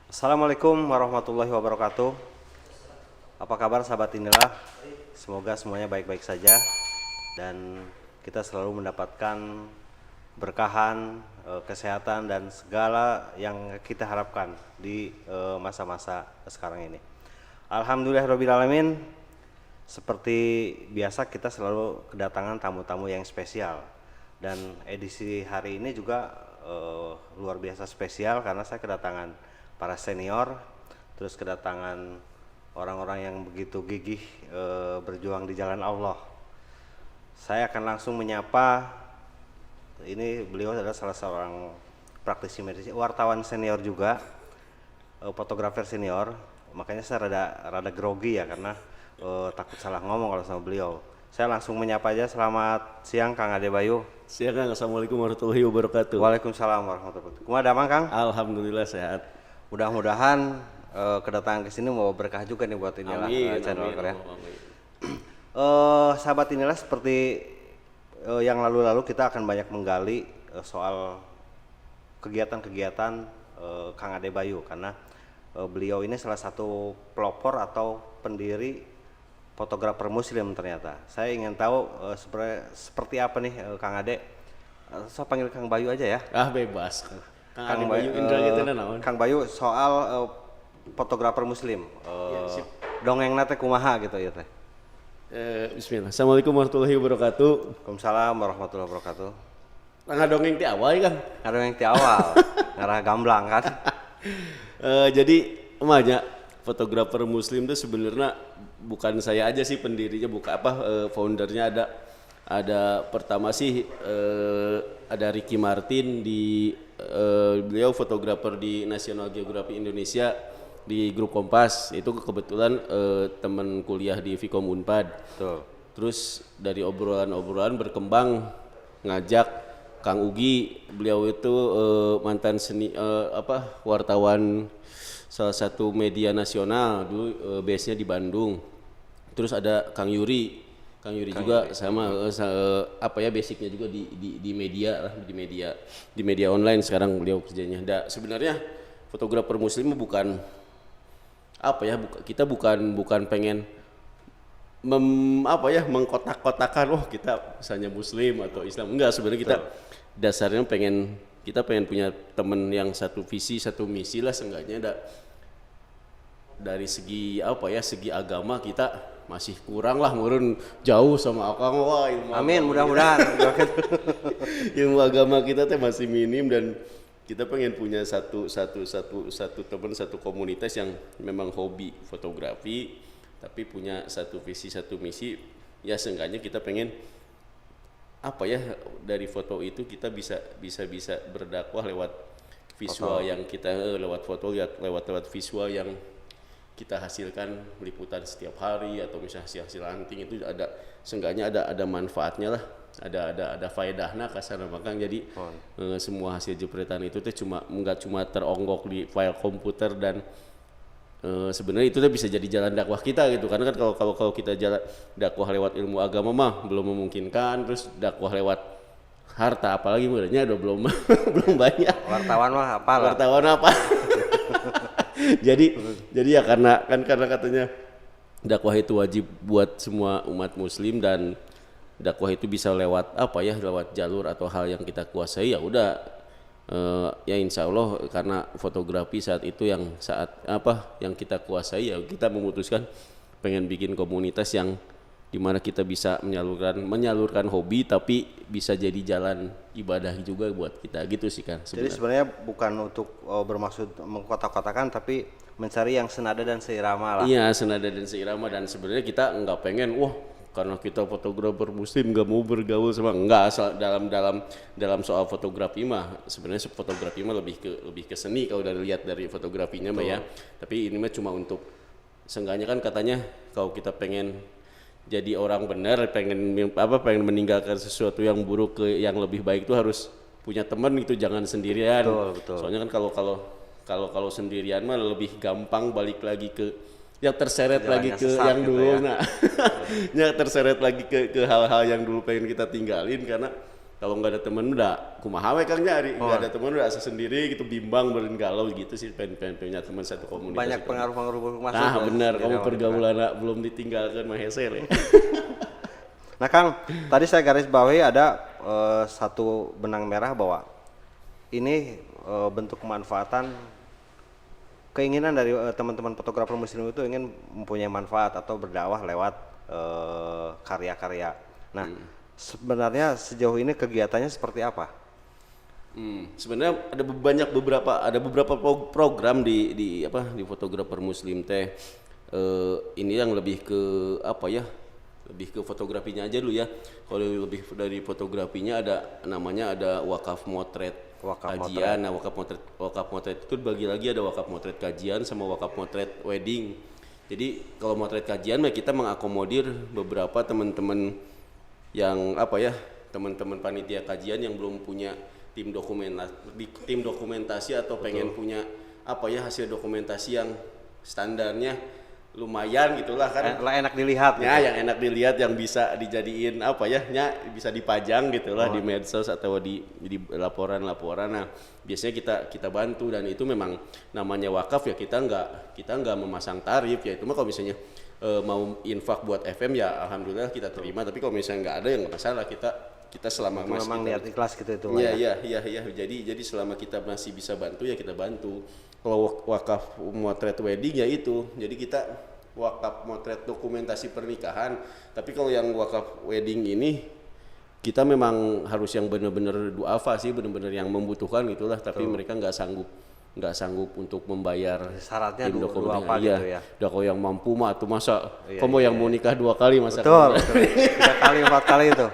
Assalamualaikum warahmatullahi wabarakatuh. Apa kabar sahabat inilah? Semoga semuanya baik-baik saja dan kita selalu mendapatkan berkahan, kesehatan dan segala yang kita harapkan di masa-masa sekarang ini. Alhamdulillahirrabbilalamin. Seperti biasa kita selalu kedatangan tamu-tamu yang spesial dan edisi hari ini juga luar biasa spesial karena saya kedatangan para senior, terus kedatangan orang-orang yang begitu gigih berjuang di jalan Allah. Saya akan langsung menyapa, ini beliau adalah salah seorang praktisi medis, wartawan senior juga, fotografer senior. Makanya saya rada grogi ya karena takut salah ngomong kalau sama beliau. Saya langsung menyapa aja. Selamat siang Kang Ade Bayu. Siang Kang, Assalamualaikum warahmatullahi wabarakatuh. Waalaikumsalam warahmatullahi wabarakatuh. Kumaha damang Kang? Alhamdulillah sehat. Mudah-mudahan kedatangan ke sini mau berkah juga nih buat inilah channel ya. Sahabat inilah seperti yang lalu-lalu kita akan banyak menggali soal kegiatan-kegiatan Kang Ade Bayu karena beliau ini salah satu pelopor atau pendiri fotografer muslim ternyata. Saya ingin tahu seperti apa nih Kang Ade. Saya panggil Kang Bayu aja ya. Ah bebas. Kang Bayu Indra gitu naon. Kang Bayu soal fotografer muslim. Dongeng nate kumaha gitu ya teh. Bismillah. Assalamualaikum warahmatullahi wabarakatuh. Waalaikumsalam warahmatullahi wabarakatuh. Ngadongeng ti awal ya Kang? Ngadongeng ti awal. Ngarah gamblang kan. Jadi emangnya fotografer muslim itu sebenarnya bukan saya aja sih pendirinya, foundernya ada pertama sih ada Ricky Martin beliau fotografer di National Geographic Indonesia di grup Kompas itu kebetulan teman kuliah di Vkom Unpad. Tuh. Terus dari obrolan berkembang ngajak Kang Ugi, beliau itu mantan wartawan salah satu media nasional dulu, base-nya di Bandung. Terus ada Kang Yuri juga sama basicnya juga di media lah, di media online sekarang beliau kerjanya. Sebenarnya fotografer muslim bukan kita bukan pengen mengkotak-kotakan kita misalnya muslim atau Islam, enggak. Sebenarnya kita dasarnya pengen punya temen yang satu visi satu misi lah, seenggaknya dari segi segi agama kita masih kurang lah, murun jauh sama akang. Wah, amin, mudah-mudahan. Ilmu agama kita teh masih minim dan kita pengen punya satu teman, satu komunitas yang memang hobi fotografi tapi punya satu visi satu misi. Ya seenggaknya kita pengen dari foto itu kita bisa berdakwah lewat visual yang kita lewat foto, lewat visual yang kita hasilkan liputan setiap hari atau misalnya hasil hunting itu seenggaknya ada manfaatnya lah, ada faedahna kasar makang. Jadi semua hasil jepretan itu tuh nggak cuma teronggok di file komputer dan sebenarnya itu tuh bisa jadi jalan dakwah kita gitu. Karena kan kalau kita jalan dakwah lewat ilmu agama mah belum memungkinkan, terus dakwah lewat harta apalagi sebenarnya belum banyak. Wartawan apa? jadi ya karena katanya dakwah itu wajib buat semua umat muslim dan dakwah itu bisa lewat lewat jalur atau hal yang kita kuasai, ya udah ya insya Allah karena fotografi saat itu yang kita kuasai, ya kita memutuskan pengen bikin komunitas yang dimana kita bisa menyalurkan hobi tapi bisa jadi jalan ibadah juga buat kita gitu sih kan. Jadi sebenarnya bukan untuk bermaksud mengkotak-kotakan tapi mencari yang senada dan seirama lah. Iya, senada dan seirama, dan sebenarnya kita nggak pengen karena kita fotografer muslim nggak mau bergaul sama, enggak. Dalam soal fotografi mah sebenarnya fotografi mah lebih ke seni kalau lihat dari fotografinya mah ya. Tapi ini mah cuma untuk seenggaknya kan katanya kalau kita pengen jadi orang benar, pengen meninggalkan sesuatu yang buruk ke yang lebih baik itu harus punya teman gitu, jangan sendirian. Betul. Soalnya kan kalau sendirian mah lebih gampang balik lagi ke yang terseret lagi ke yang dulu ya. Yang terseret lagi ke hal-hal yang dulu pengen kita tinggalin karena Kalau nggak ada temen udah kumaha we Kang nyari, nggak ada temen udah asa sendiri gitu, bimbang beren galau gitu sih, pengen punya teman satu komunitas. Banyak gitu. pengaruh-pengaruh masuk. Nah benar, kamu Gitu. pergaulan belum ditinggalkan mah hese le. Nah Kang, tadi saya garis bawahi ada satu benang merah bahwa ini bentuk kemanfaatan, keinginan dari teman-teman fotografer muslim itu ingin mempunyai manfaat atau berdakwah lewat karya-karya. Nah, sebenarnya sejauh ini kegiatannya seperti apa? Sebenarnya ada beberapa program di fotografer muslim teh. Ini yang lebih ke apa ya? Lebih ke fotografinya aja dulu ya. Kalau lebih dari fotografinya ada wakaf motret kajian. Nah, wakaf motret itu bagi lagi ada wakaf motret kajian sama wakaf motret wedding. Jadi kalau motret kajian kita mengakomodir beberapa teman-teman yang teman-teman panitia kajian yang belum punya tim dokumentasi atau pengen punya hasil dokumentasi yang standarnya lumayan gitulah kan, enak dilihat ya gitu. Yang enak dilihat, yang bisa dijadiin bisa dipajang gitulah di medsos atau di laporan. Nah biasanya kita bantu, dan itu memang namanya wakaf ya, kita nggak memasang tarif ya. Itu mah kalau misalnya mau infak buat FM ya alhamdulillah kita terima, tapi kalau misalnya nggak ada ya nggak masalah, kita selama itu masih memang niat ikhlas gitu itu. Iya. Jadi selama kita masih bisa bantu ya kita bantu. Kalau wakaf motret wedding ya itu, jadi kita wakaf motret dokumentasi pernikahan. Tapi kalau yang wakaf wedding ini kita memang harus yang benar-benar duafa sih, benar-benar yang membutuhkan itulah. Tapi mereka nggak sanggup untuk membayar syaratnya tim dokumentasi. apa gitu ya. Udah kalau yang mampu mah tuh masa kamu yang mau nikah 2 kali masa. Betul. 3 kali 4 kali itu.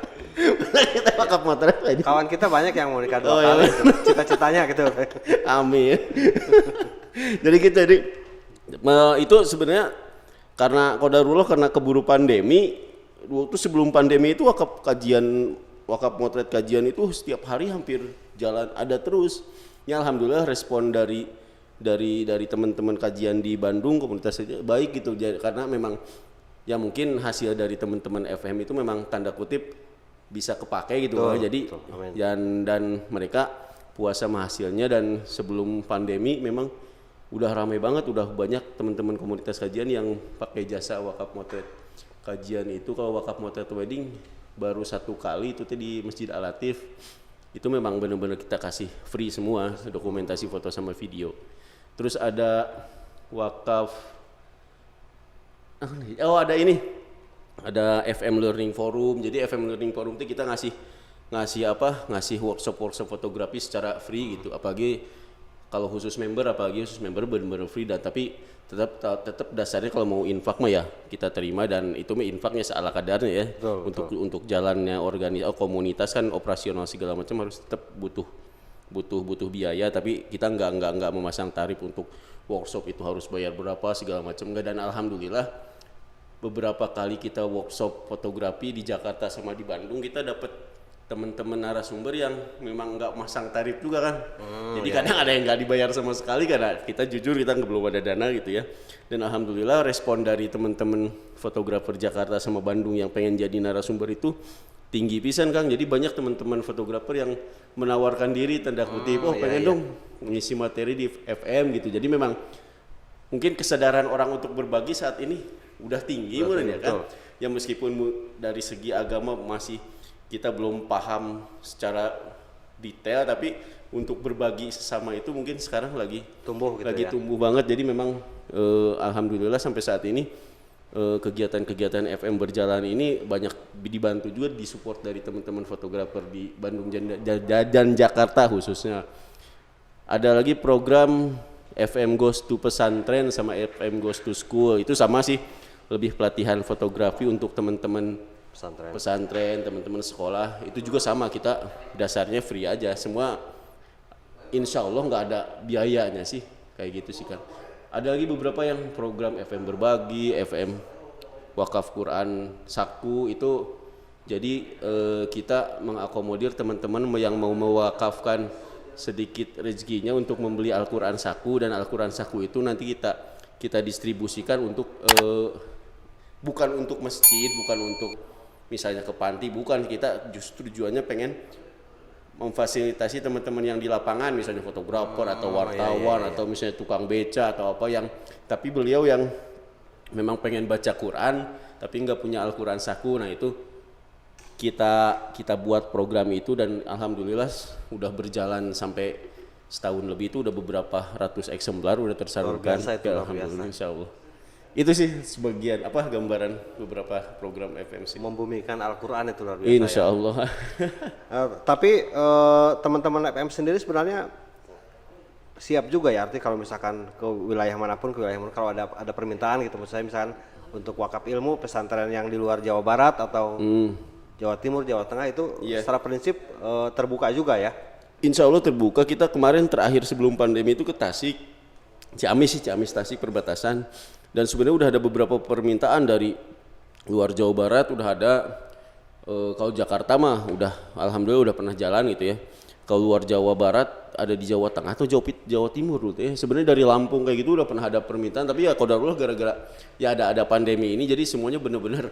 Kita wakaf motret wedding. Kawan kita banyak yang mau nikah 2 kali. Cita-citanya gitu. Amin. Jadi itu sebenarnya karena qadarullah, karena keburu pandemi. Waktu sebelum pandemi itu wakaf motret kajian itu setiap hari hampir jalan ada terus. Ya alhamdulillah respon dari teman-teman kajian di Bandung, komunitas itu baik gitu. Karena memang ya mungkin hasil dari teman-teman FM itu memang tanda kutip bisa kepake gitu. Jadi dan mereka puas sama hasilnya. Dan sebelum pandemi memang udah ramai banget, udah banyak teman-teman komunitas kajian yang pakai jasa wakaf motret kajian itu. Kalau wakaf motret wedding baru 1 kali itu di Masjid Al-Latif. Itu memang benar-benar kita kasih free semua, dokumentasi foto sama video. Terus ada wakaf ada FM Learning Forum. Jadi FM Learning Forum itu kita ngasih workshop fotografi secara free gitu. Apalagi khusus member benar-benar free. Dan tapi tetap dasarnya kalau mau infak mah ya kita terima, dan itu mah infaknya seala kadarnya ya. Betul. Untuk jalannya komunitas kan operasional segala macam harus tetap butuh biaya, tapi kita nggak memasang tarif untuk workshop itu harus bayar berapa segala macam enggak. Dan alhamdulillah beberapa kali kita workshop fotografi di Jakarta sama di Bandung, kita dapat teman-teman narasumber yang memang nggak masang tarif juga kan. Jadi kadang ada yang nggak dibayar sama sekali karena kita jujur kita belum ada dana gitu ya. Dan alhamdulillah respon dari teman-teman fotografer Jakarta sama Bandung yang pengen jadi narasumber itu tinggi pisan Kang. Jadi banyak teman-teman fotografer yang menawarkan diri tanda kutip, pengen dong ngisi materi di FM gitu. Jadi memang mungkin kesadaran orang untuk berbagi saat ini udah tinggi ya kan. Ya meskipun dari segi agama masih kita belum paham secara detail, tapi untuk berbagi sesama itu mungkin sekarang lagi tumbuh banget. Jadi memang alhamdulillah sampai saat ini kegiatan-kegiatan FM berjalan ini banyak dibantu juga, disupport dari teman-teman fotografer di Bandung dan Jakarta khususnya. Ada lagi program FM Goes to Pesantren sama FM Goes to School, itu sama sih, lebih pelatihan fotografi untuk teman-teman pesantren, teman-teman sekolah. Itu juga sama, kita dasarnya free aja semua, insya Allah nggak ada biayanya sih, kayak gitu sih kan. Ada lagi beberapa yang program FM berbagi, FM wakaf Quran saku itu. Jadi kita mengakomodir teman-teman yang mau mewakafkan sedikit rezekinya untuk membeli Al-Quran saku, dan Al-Quran saku itu nanti kita distribusikan untuk bukan untuk masjid, bukan untuk misalnya ke panti, bukan. Kita justru tujuannya pengen memfasilitasi teman-teman yang di lapangan, misalnya fotografer atau wartawan atau misalnya tukang beca atau apa yang, tapi beliau yang memang pengen baca Quran tapi nggak punya Al-Quran saku. Nah itu kita buat program itu dan alhamdulillah udah berjalan sampai setahun lebih, itu udah beberapa ratus eksemplar udah tersalurkan. Alhamdulillah, insyaallah. Itu sih sebagian gambaran beberapa program FMC. Membumikan Al-Quran itu luar biasa. Insyaallah. Tapi teman-teman FM sendiri sebenarnya siap juga ya, arti kalau misalkan ke wilayah manapun, kalau ada permintaan gitu, misalkan untuk wakaf ilmu pesantren yang di luar Jawa Barat atau Jawa Timur, Jawa Tengah itu secara prinsip terbuka juga ya? Insya Allah terbuka. Kita kemarin terakhir sebelum pandemi itu ke Tasik, Ciamis Tasik perbatasan, dan sebenarnya udah ada beberapa permintaan dari luar Jawa Barat, udah ada. Kalau Jakarta mah udah alhamdulillah udah pernah jalan gitu ya. Kalau luar Jawa Barat ada di Jawa Tengah atau Jawa Timur gitu ya. Sebenarnya dari Lampung kayak gitu udah pernah ada permintaan, tapi ya qadarullah gara-gara ya ada pandemi ini jadi semuanya benar-benar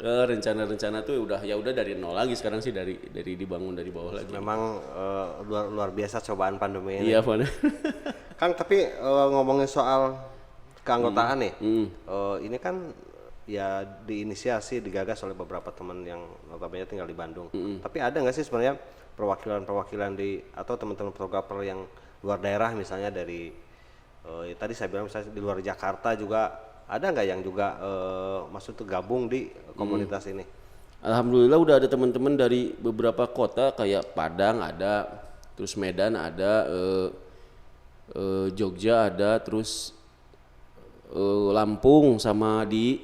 rencana-rencana tuh udah dari nol lagi. Sekarang sih dari dibangun dari bawah lagi. Memang luar biasa cobaan pandemi ini. Iya, benar. Kang, tapi ngomongin soal keanggotaan nih, ini kan ya diinisiasi, digagas oleh beberapa teman yang notabene tinggal di Bandung. Tapi ada nggak sih sebenarnya perwakilan atau teman-teman fotografer yang luar daerah, misalnya dari tadi saya bilang misalnya di luar Jakarta juga, ada nggak yang juga maksud tuh gabung di komunitas ini? Alhamdulillah udah ada teman-teman dari beberapa kota kayak Padang ada, terus Medan ada, Jogja ada, terus Lampung, sama di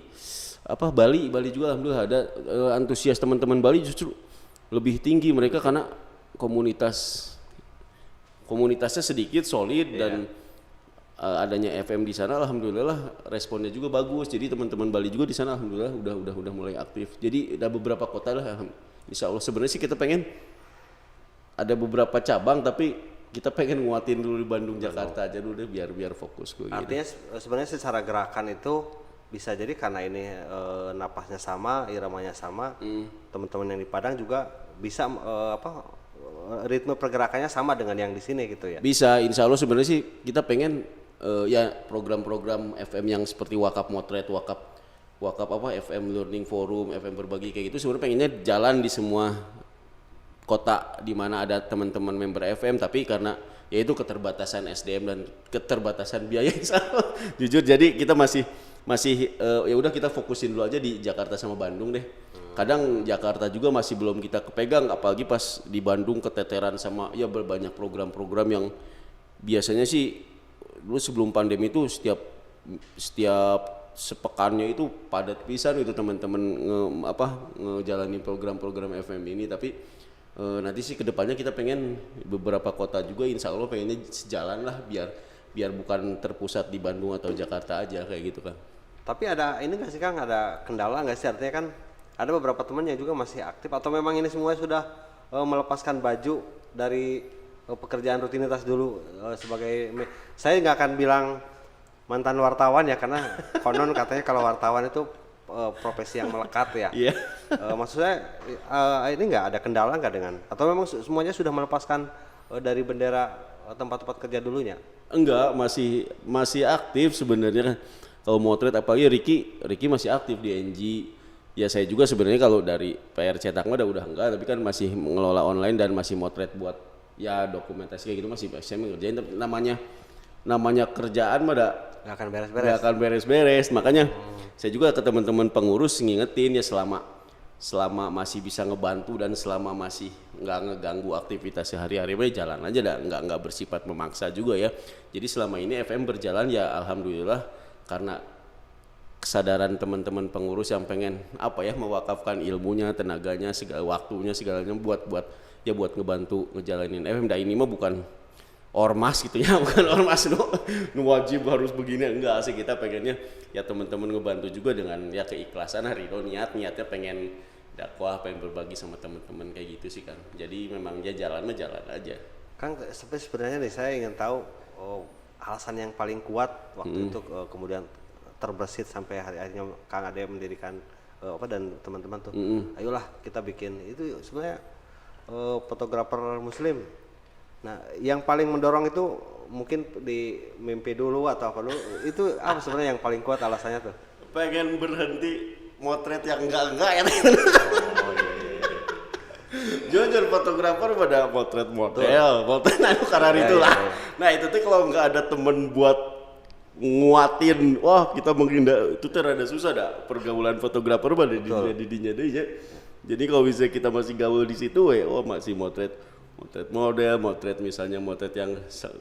Bali juga alhamdulillah ada. Antusias teman-teman Bali justru lebih tinggi mereka karena komunitasnya sedikit solid dan adanya FM di sana alhamdulillah responnya juga bagus. Jadi teman-teman Bali juga di sana alhamdulillah udah mulai aktif. Jadi ada beberapa kota lah, insya Allah. Sebenarnya sih kita pengen ada beberapa cabang, tapi kita pengen nguatin dulu di Bandung, Jakarta aja dulu deh biar fokus. Artinya sebenarnya secara gerakan itu bisa jadi karena ini napasnya sama, iramanya sama, teman-teman yang di Padang juga bisa ritme pergerakannya sama dengan yang di sini gitu ya? Bisa, insya Allah. Sebenarnya sih kita pengen ya program-program FM yang seperti Wakaf Motret, Wakaf FM Learning Forum, FM Berbagi kayak gitu sebenarnya pengennya jalan di semua kota di mana ada teman-teman member FM, tapi karena yaitu keterbatasan SDM dan keterbatasan biaya jujur, jadi kita masih ya udah kita fokusin dulu aja di Jakarta sama Bandung deh. Kadang Jakarta juga masih belum kita kepegang, apalagi pas di Bandung keteteran sama ya banyak program-program yang biasanya sih dulu sebelum pandemi itu setiap sepekannya itu padat pisan itu teman-teman ngejalanin program-program FM ini. Tapi nanti sih kedepannya kita pengen beberapa kota juga insya Allah pengennya sejalan lah, biar bukan terpusat di Bandung atau Jakarta aja kayak gitu kan. Tapi ada ini nggak sih Kang, ada kendala nggak sih, artinya kan ada beberapa teman yang juga masih aktif, atau memang ini semua sudah melepaskan baju dari pekerjaan rutinitas dulu sebagai, saya nggak akan bilang mantan wartawan ya, karena konon katanya kalau wartawan itu profesi yang melekat ya. Iya. Maksudnya ini nggak ada kendala nggak dengan, atau memang semuanya sudah melepaskan dari bendera tempat-tempat kerja dulunya? Enggak, masih aktif sebenarnya. Kalau motret apalagi Ricky masih aktif di NG. Ya saya juga sebenarnya kalau dari PR cetak mah udah enggak, tapi kan masih mengelola online dan masih motret buat ya dokumentasi kayak gitu masih saya ngerjain. Namanya kerjaan mah nggak akan beres-beres. Makanya saya juga ke teman-teman pengurus ngingetin ya, selama masih bisa ngebantu dan selama masih nggak ngeganggu aktivitas sehari-hari, jalan aja dah, nggak bersifat memaksa juga ya. Jadi selama ini FM berjalan ya alhamdulillah, karena kesadaran teman-teman pengurus yang pengen mewakafkan ilmunya, tenaganya, segala waktunya, segalanya buat ngebantu ngejalanin FM. Dan ini mah bukan ormas gitu ya, bukan ormas nu wajib harus begini, enggak sih. Kita pengennya ya teman-teman ngebantu juga dengan ya keikhlasan, ridho, niatnya pengen dakwah, pengen berbagi sama teman-teman kayak gitu sih kan. Jadi memang ya jalan aja. Kang, sebenarnya nih saya ingin tahu alasan yang paling kuat waktu itu kemudian terbersit sampai hari-harinya Kang Ade mendirikan dan teman-teman tuh, ayolah kita bikin itu. Sebenarnya fotografer muslim. Nah, yang paling mendorong itu mungkin di mimpi dulu atau apa dulu, itu apa sebenarnya yang paling kuat alasannya tuh? Pengen berhenti motret yang enggak ya. Jujur fotografer pada motret model, motret anu karena itu lah. Nah itu tuh kalau nggak ada temen buat nguatin, wah kita menghindar itu tuh rada susah dah pergaulan fotografer pada di dinya deh ya. Jadi kalau bisa kita masih gaul di situ, oh masih motret model, motret misalnya motret yang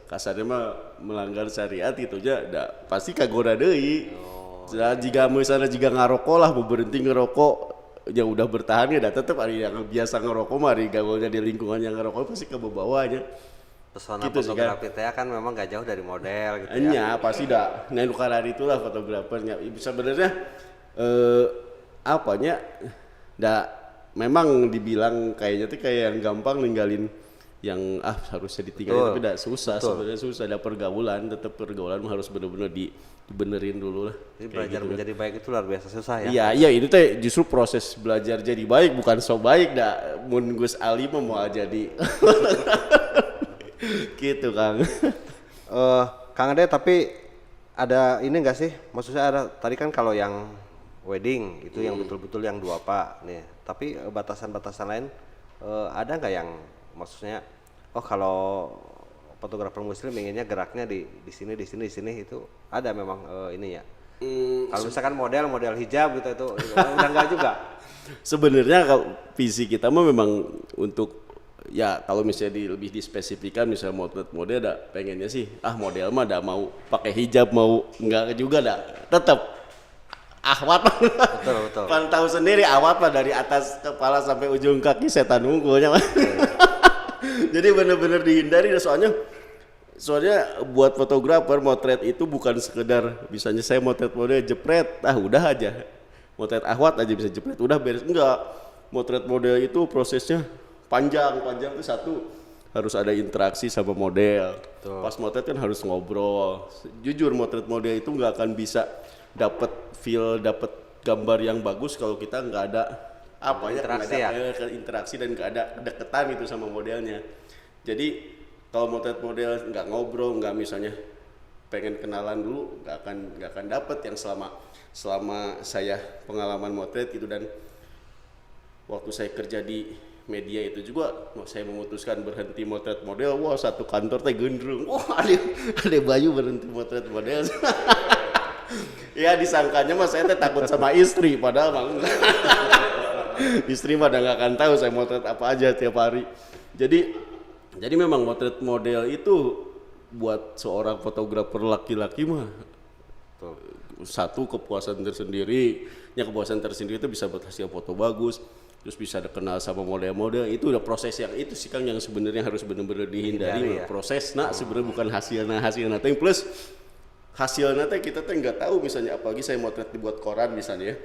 kasarnya mah melanggar syariat itu aja, dah pasti kagoda deui. Jika misalnya ngarokok lah, mau berhenti ngerokok, ya udah bertahan ya, tetap ada yang biasa ngerokok mah, gaulnya di lingkungan yang ngerokok pasti ke bawahnya. Pesona gitu fotografi teh kan memang gak jauh dari model gitu ya. Pasti dah. Nah itu karena itulah fotografernya. Sebenarnya apanya, dah memang dibilang kayaknya tuh kayak yang gampang ninggalin yang harusnya ditinggalin, tapi dah susah sebenarnya, susah. Ada pergaulan, tetap pergaulan harus benar-benar dibenerin dulu lah. Jadi belajar gitu, menjadi baik itu luar biasa susah ya. Iya ini teh justru proses belajar jadi baik, bukan so baik dah. Mun Gus Ali mau jadi gitu Kang. Kang Ade, tapi ada ini enggak sih? Maksudnya ada tadi kan kalau yang wedding itu yang betul-betul yang dua pak nih. Tapi batasan-batasan lain ada nggak yang maksudnya kalau fotografer muslim inginnya geraknya di sini itu ada memang ini ya. Kalau misalkan model hijab gitu itu udah enggak juga. Sebenarnya kalau visi kita mah memang untuk ya kalau misalnya lebih dispesifikan, misalnya model ada pengennya sih model mah ada mau pakai hijab mau enggak juga dah tetap ahwat. Betul. Kan tahu sendiri ahwat mah dari atas kepala sampai ujung kaki setan unggulnya mah. Jadi benar-benar dihindari, soalnya buat fotografer motret itu bukan sekedar misalnya saya motret model jepret udah aja, motret ahwat aja bisa jepret udah beres, enggak. Motret model itu prosesnya panjang itu satu, harus ada interaksi sama model. Tuh. Pas motret kan harus ngobrol. Jujur motret model itu nggak akan bisa dapat gambar yang bagus kalau kita nggak ada interaksi dan nggak ada kedekatan itu sama modelnya. Jadi kalau motret model nggak ngobrol, nggak misalnya pengen kenalan dulu, nggak akan dapat yang selama saya pengalaman motret itu. Dan waktu saya kerja di media itu juga saya memutuskan berhenti motret model. Wah satu kantor teh gendrung, ada Bayu berhenti motret model. Ya disangkanya mah saya teh takut sama istri, padahal mah istri mah udah nggak akan tahu saya motret apa aja tiap hari. Jadi memang motret model itu buat seorang fotografer laki-laki mah satu kepuasan tersendiri. Ya kepuasan tersendiri itu bisa buat hasil foto bagus, terus bisa kenal sama model-model. Itu udah proses yang itu sih Kang yang sebenarnya harus benar-benar dihindari. Proses sebenarnya bukan hasilnya. Plus hasilnya kita nggak tahu, misalnya apalagi saya motret dibuat koran misalnya ya.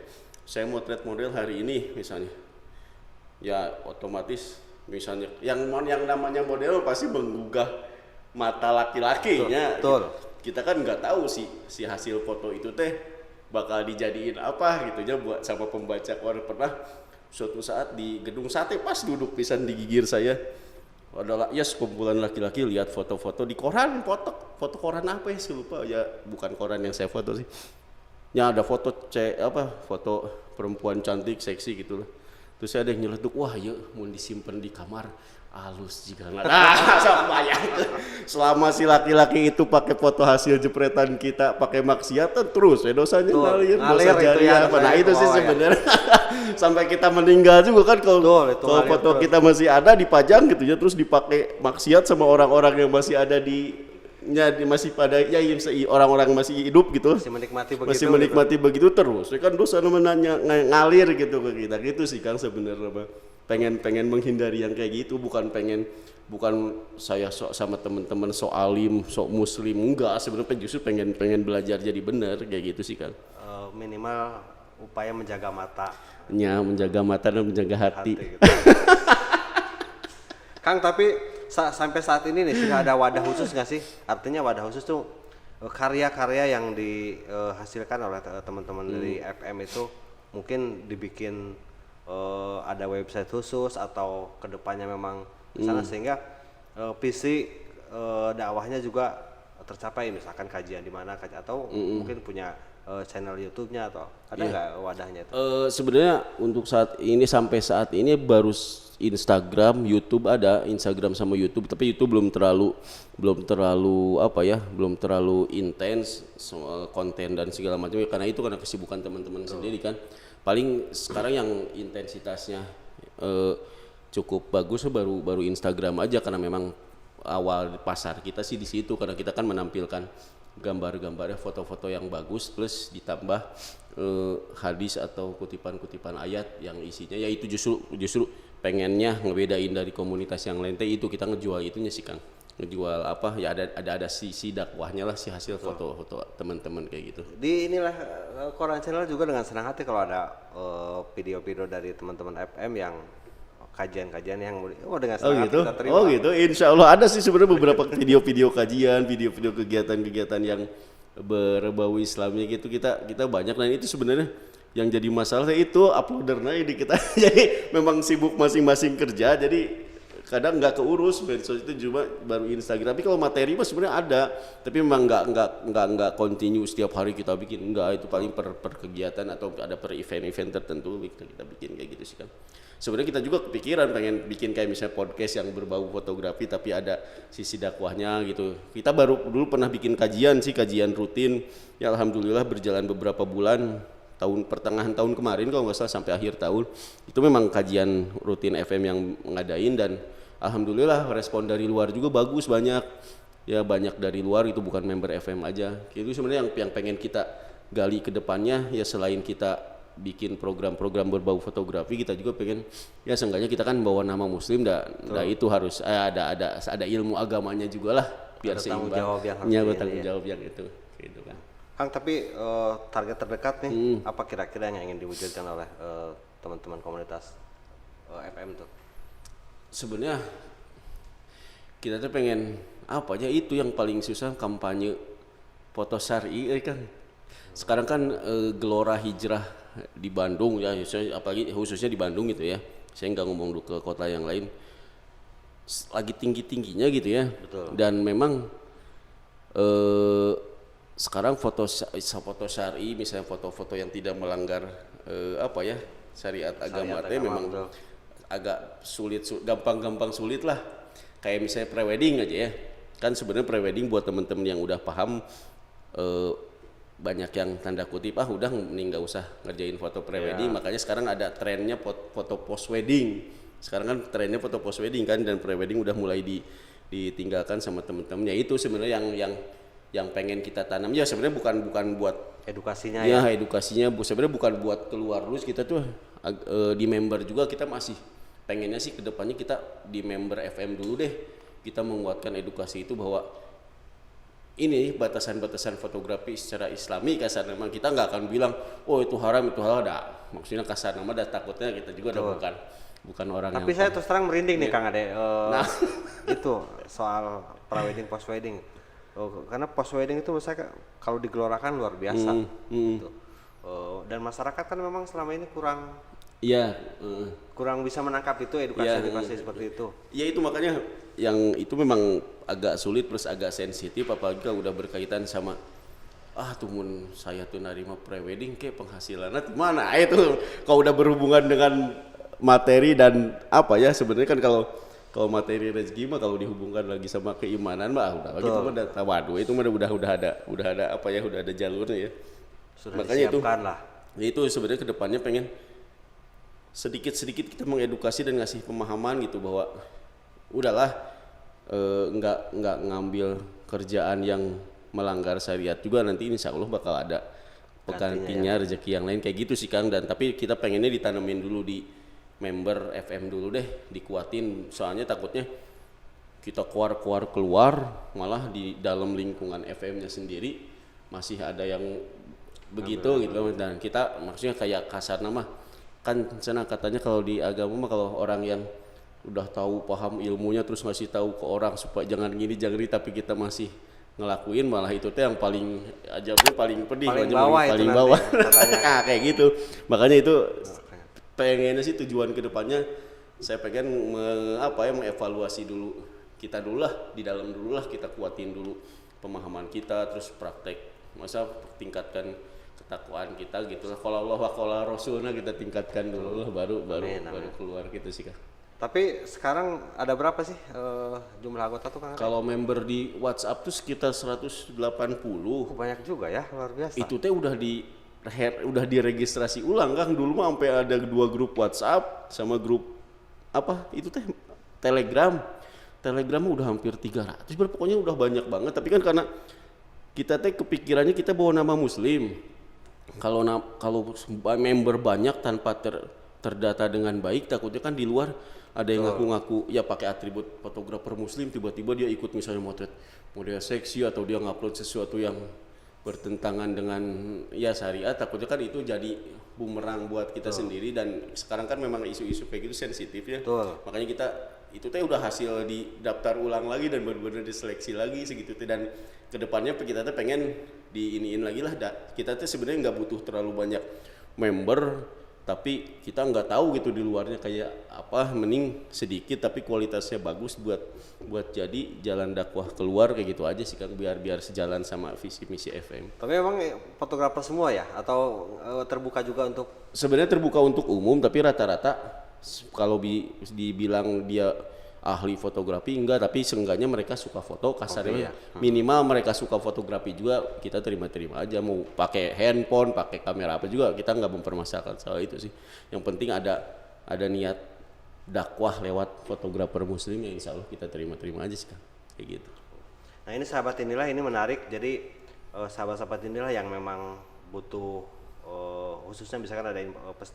Saya motret model hari ini misalnya, ya otomatis misalnya yang namanya model pasti menggugah mata laki-laki ya. Betul. Kita kan nggak tahu si hasil foto itu teh bakal dijadiin apa gitu ya buat sama pembaca koran. Pernah suatu saat di gedung sate pas duduk pisan digigir saya adalah kumpulan laki-laki lihat foto-foto di koran, foto koran apa ya saya lupa ya, bukan koran yang saya foto sih. Ya ada foto foto perempuan cantik seksi gitu lah. Terus ada yang nyeletuk, wah ya mau disimpan di kamar halus juga nggak. Selama si laki-laki itu pakai foto hasil jepretan kita pakai maksiatan terus dosanya ngalir dosa jariah. Nah itu sih sebenarnya sampai kita meninggal juga kan kalau foto kita masih ada dipajang gitu ya, terus dipakai maksiat sama orang-orang yang masih ada masih pada orang-orang masih hidup gitu, masih menikmati begitu terus ya kan dosa namanya ngalir gitu ke kita gitu sih Kang sebenarnya. Pengen menghindari yang kayak gitu, bukan saya sama teman-teman alim muslim, enggak, sebenarnya justru pengen belajar jadi benar kayak gitu sih Kang. Minimal upaya menjaga mata dan menjaga hati. Gitu. Kang, tapi sampai saat ini nih sudah ada wadah khusus nggak sih? Artinya wadah khusus tuh karya-karya yang dihasilkan oleh teman-teman dari FM itu mungkin dibikin ada website khusus atau kedepannya memang ke sana sehingga visi dakwahnya juga tercapai, misalkan kajian di mana atau mungkin punya channel YouTube-nya atau ada nggak wadahnya itu? Sebenarnya untuk saat ini sampai saat ini baru Instagram, YouTube ada Instagram sama YouTube, tapi YouTube belum terlalu apa ya, belum terlalu intens soal konten dan segala macam karena kesibukan teman-teman sendiri kan. Paling sekarang yang intensitasnya cukup bagus baru Instagram aja karena memang awal pasar kita sih di situ karena kita kan menampilkan gambar-gambarnya, foto-foto yang bagus plus ditambah hadis atau kutipan-kutipan ayat yang isinya ya itu justru pengennya ngebedain dari komunitas yang lain itu kita ngejual itunya sih Kang, ngejual apa ya ada sisi dakwahnya lah si hasil foto-foto teman-teman kayak gitu. Di inilah Quran Channel juga dengan senang hati kalau ada video-video dari teman-teman FM yang kajian-kajian yang dengan senang hati kita terima. Oh gitu, insya Allah ada sih sebenarnya beberapa video-video kajian, video-video kegiatan-kegiatan yang berbau Islamnya gitu kita banyak dan itu sebenarnya yang jadi masalah itu uploadernya ini kita jadi memang sibuk masing-masing kerja jadi kadang nggak keurus medsos itu cuma baru Instagram. Tapi kalau materi mah sebenarnya ada tapi memang nggak continue setiap hari kita bikin, enggak, itu paling per kegiatan atau ada per event tertentu kita bikin kayak gitu sih kan. Sebenarnya kita juga kepikiran pengen bikin kayak misalnya podcast yang berbau fotografi tapi ada sisi dakwahnya gitu. Kita baru dulu pernah bikin kajian rutin ya alhamdulillah berjalan beberapa bulan, pertengahan tahun kemarin kalau nggak salah sampai akhir tahun itu memang kajian rutin FM yang ngadain dan alhamdulillah respon dari luar juga bagus, banyak dari luar, itu bukan member FM aja. Itu sebenarnya yang pengen kita gali ke depannya ya, selain kita bikin program-program berbau fotografi kita juga pengen ya seenggaknya kita kan bawa nama muslim itu harus ada ilmu agamanya juga lah biar tanggung jawab yang itu gitu kan. Kang, tapi target terdekat nih apa kira-kira yang ingin diwujudkan oleh teman-teman komunitas FM tuh? Sebenarnya kita tuh pengen apa aja itu yang paling susah, kampanye foto syar'i kan. Sekarang kan gelora hijrah di Bandung ya, apalagi khususnya di Bandung gitu ya. Saya nggak ngomong dulu ke kota yang lain. Lagi tinggi-tingginya gitu ya. Betul. Dan memang sekarang foto syar'i misalnya foto-foto yang tidak melanggar syariat agama itu memang betul. Agak sulit, gampang sulit lah. Kayak misalnya prewedding aja ya. Kan sebenarnya prewedding buat teman-teman yang udah paham banyak yang tanda kutip udah mending nggak usah ngerjain foto prewedding, makanya sekarang ada trennya foto post wedding. Sekarang kan trennya foto post wedding kan, dan prewedding udah mulai ditinggalkan sama temen-temennya. Itu sebenarnya yang pengen kita tanam ya, sebenarnya bukan buat edukasinya edukasinya sebenarnya bukan buat keluar lulus. Kita tuh di member juga kita masih pengennya sih kedepannya kita di member FM dulu deh kita menguatkan edukasi itu bahwa ini batasan-batasan fotografi secara islami kasar. Memang kita nggak akan bilang itu haram itu halal, maksudnya kasar nama takutnya kita juga bukan orang tapi saya terus terang merinding nih Kang Ade itu soal prewedding post wedding karena post wedding itu saya kalau digelorakan luar biasa gitu. Dan masyarakat kan memang selama ini kurang bisa menangkap itu edukasi seperti itu. Ya itu makanya yang itu memang agak sulit plus agak sensitif, apalagi kalau udah berkaitan sama tumun saya tuh narima prewedding kayak penghasilannya mana itu kalau udah berhubungan dengan materi dan sebenarnya kan kalau materi rezeki mah kalau dihubungkan lagi sama keimanan mah gitu mah waduh itu mah udah ada jalurnya ya. Sudah makanya disiapkan lah. Itu sebenarnya kedepannya pengen sedikit kita mengedukasi dan ngasih pemahaman gitu bahwa udahlah nggak ngambil kerjaan yang melanggar syariat juga, nanti insya Allah bakal ada penggantinya rezeki yang lain kayak gitu sih Kang. Dan tapi kita pengennya ditanamin dulu di member FM dulu deh, dikuatin, soalnya takutnya kita keluar malah di dalam lingkungan FM-nya sendiri masih ada yang begitu gitu. Dan kita maksudnya kayak kasar nama kan katanya kalau di agama mah kalau orang yang udah tahu paham ilmunya terus ngasih tahu ke orang supaya jangan gini tapi kita masih ngelakuin, malah itu tuh yang paling ajabnya paling pedih, paling bawah kayak gitu. Makanya itu pengennya sih tujuan kedepannya saya pengen mengevaluasi dulu kita dulu lah, di dalam dulu lah, kita kuatin dulu pemahaman kita, terus praktek, masa tingkatkan ketakwaan kita gitu lah. Kalau Allah wa qala rasulna kita tingkatkan dulu lah, baru keluar gitu sih Kang. Tapi sekarang ada berapa sih jumlah anggota tuh Kang? Kalau member di WhatsApp tuh sekitar 180. Banyak juga ya, luar biasa. Itu teh udah diregistrasi ulang Kang. Dulu mah sampai ada 2 grup WhatsApp sama grup apa itu teh Telegram udah hampir 300, pokoknya udah banyak banget. Tapi kan karena kita teh kepikirannya kita bawa nama Muslim, kalau member banyak tanpa terdata dengan baik, takutnya kan di luar ada yang ngaku-ngaku ya pakai atribut fotografer Muslim, tiba-tiba dia ikut misalnya motret model seksi atau dia ngupload sesuatu yang bertentangan dengan ya syariat, takutnya kan itu jadi bumerang buat kita sendiri. Dan sekarang kan memang isu-isu kayak gitu sensitif ya. Makanya kita itu teh udah hasil di daftar ulang lagi dan benar-benar diseleksi lagi segitu teh. Dan kedepannya kita teh pengen diiniin lagi lah. Kita teh sebenarnya nggak butuh terlalu banyak member, tapi kita nggak tahu gitu di luarnya kayak apa, mending sedikit tapi kualitasnya bagus buat jadi jalan dakwah keluar kayak gitu aja sih Kang, biar sejalan sama visi misi FM. Tapi memang fotografer semua ya atau terbuka juga untuk? Sebenarnya terbuka untuk umum, tapi rata-rata kalau dibilang dia ahli fotografi enggak, tapi seenggaknya mereka suka foto kasarnya. Minimal mereka suka fotografi juga, kita terima aja. Mau pakai handphone, pakai kamera apa juga, kita nggak mempermasalahkan soal itu sih. Yang penting ada niat dakwah lewat fotografer Muslim, ya insya Allah kita terima aja sih Kang, kayak gitu. Nah ini sahabat inilah, ini menarik. Jadi sahabat-sahabat inilah yang memang butuh khususnya misalkan ada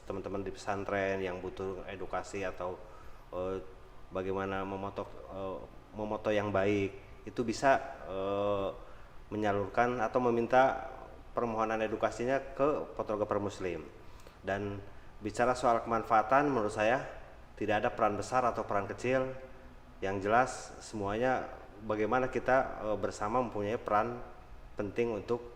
teman-teman di pesantren yang butuh edukasi atau bagaimana memoto yang baik, itu bisa menyalurkan atau meminta permohonan edukasinya ke fotografer Muslim. Dan bicara soal kemanfaatan, menurut saya tidak ada peran besar atau peran kecil, yang jelas semuanya bagaimana kita bersama mempunyai peran penting untuk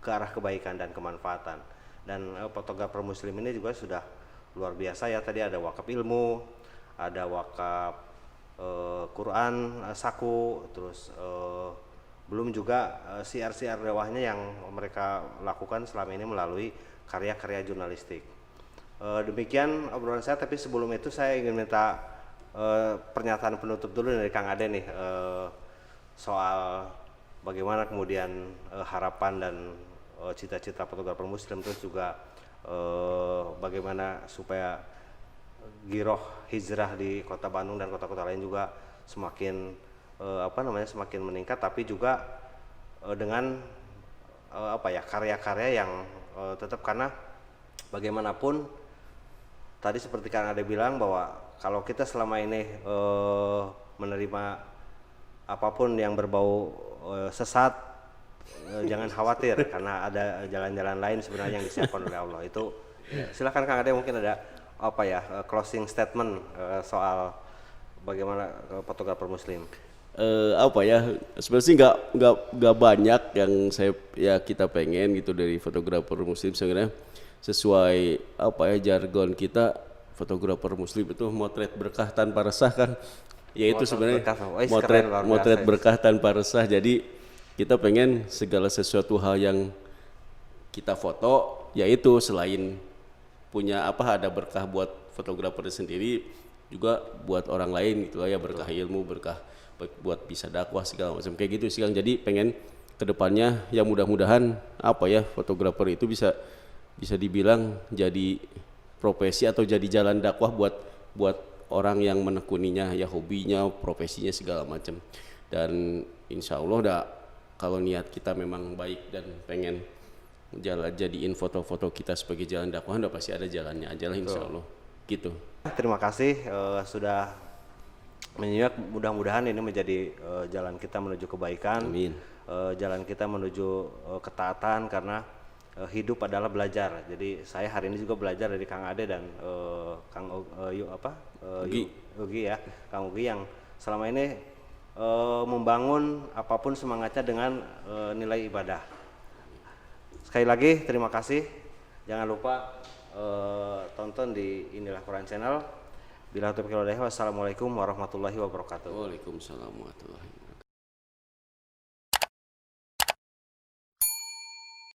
ke arah kebaikan dan kemanfaatan. Dan fotografer Muslim ini juga sudah luar biasa ya. Tadi ada wakaf ilmu, ada wakaf Quran saku, terus belum juga siar-siar dakwahnya yang mereka lakukan selama ini melalui karya-karya jurnalistik. Demikian obrolan saya, tapi sebelum itu saya ingin minta pernyataan penutup dulu dari Kang Ade nih, soal bagaimana kemudian harapan dan cita-cita fotografer Muslim, terus juga bagaimana supaya giroh hijrah di Kota Bandung dan kota-kota lain juga semakin semakin meningkat, tapi juga dengan karya-karya yang tetap, karena bagaimanapun tadi seperti Kang Ade bilang bahwa kalau kita selama ini menerima apapun yang berbau sesat, jangan khawatir karena ada jalan-jalan lain sebenarnya yang disiapkan oleh Allah. Itu silakan Kang Ade, mungkin ada closing statement soal bagaimana fotografer Muslim. Sebenarnya sih nggak banyak yang kita pengen gitu dari fotografer Muslim. Sebenarnya sesuai jargon kita, fotografer Muslim itu motret berkah tanpa resah kan, yaitu sebenarnya motret berkah tanpa resah. Jadi kita pengen segala sesuatu hal yang kita foto, yaitu selain punya ada berkah buat fotografer sendiri, juga buat orang lain gitu ya, berkah ilmu, berkah buat bisa dakwah segala macam kayak gitu sih Kang. Jadi pengen kedepannya ya mudah-mudahan fotografer itu bisa dibilang jadi profesi atau jadi jalan dakwah buat orang yang menekuninya, ya hobinya, profesinya segala macam. Dan insya Allah kalau niat kita memang baik dan pengen jadiin foto-foto kita sebagai jalan dakwah, pasti ada jalannya aja lah insya Allah gitu. Terima kasih sudah menyimak. Mudah-mudahan ini menjadi jalan kita menuju kebaikan. Amin. Jalan kita menuju ketaatan, karena hidup adalah belajar. Jadi saya hari ini juga belajar dari Kang Ade dan Kang Ugi ya, Kang Ugi yang selama ini membangun apapun semangatnya dengan nilai ibadah. Sekali lagi terima kasih. Jangan lupa tonton di Inilah Quran Channel. Bila taufiq wal hidayah, wassalamualaikum warahmatullahi wabarakatuh. Waalaikumsalam warahmatullahi wabarakatuh.